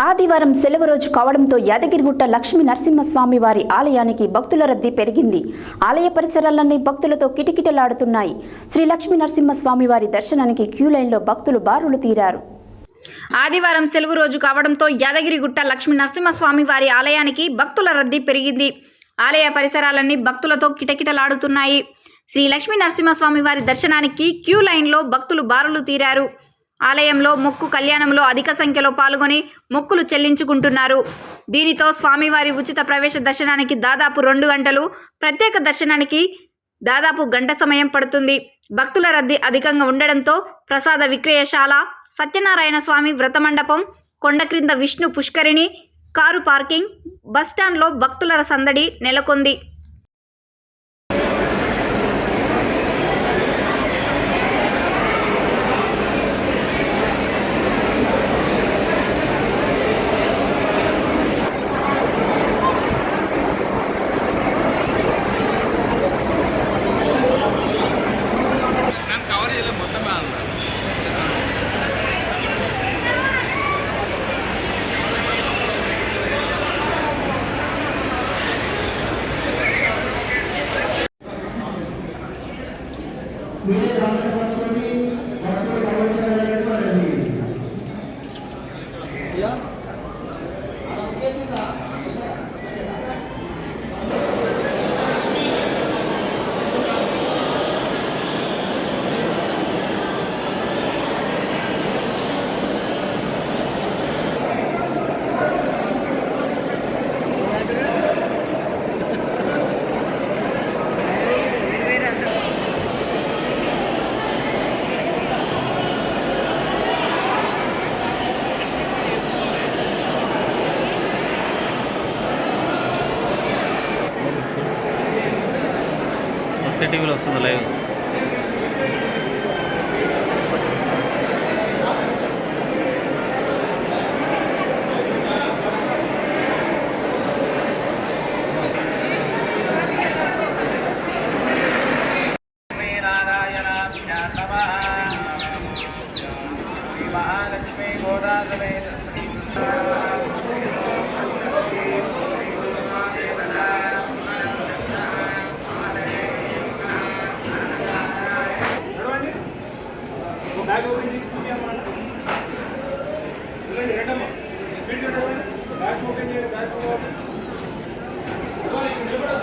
ఆదివారం సెలవు రోజు కావడంతో యాదగిరిగుట్ట లక్ష్మీ నరసింహస్వామి వారి ఆలయానికి భక్తుల రద్దీ పెరిగింది. ఆలయ పరిసరాలన్నీ భక్తులతో కిటకిటలాడుతున్నాయి. శ్రీ లక్ష్మీ నరసింహస్వామి వారి దర్శనానికి క్యూ లైన్లో భక్తులు బారులు తీరారు. ఆదివారం సెలవు రోజు కావడంతో యాదగిరిగుట్ట లక్ష్మీ నరసింహస్వామి వారి ఆలయానికి భక్తుల రద్దీ పెరిగింది. ఆలయ పరిసరాలన్నీ భక్తులతో కిటకిటలాడుతున్నాయి. శ్రీ లక్ష్మీ నరసింహస్వామి వారి దర్శనానికి క్యూ లైన్లో భక్తులు బారులు తీరారు. ఆలయంలో మొక్కు కళ్యాణంలో అధిక సంఖ్యలో పాల్గొని మొక్కులు చెల్లించుకుంటున్నారు. దీనితో స్వామివారి ఉచిత ప్రవేశ దర్శనానికి దాదాపు 2 గంటలు, ప్రత్యేక దర్శనానికి దాదాపు గంట సమయం పడుతుంది. భక్తుల రద్దీ అధికంగా ఉండడంతో ప్రసాద విక్రయశాల, సత్యనారాయణ స్వామి వ్రత మండపం, కొండ క్రింద విష్ణు పుష్కరిణి, కారు పార్కింగ్, బస్టాండ్లో భక్తుల సందడి నెలకొంది. టీవీలో వస్తుంది లైవ్. మహాలక్ష్మీ గోదావరి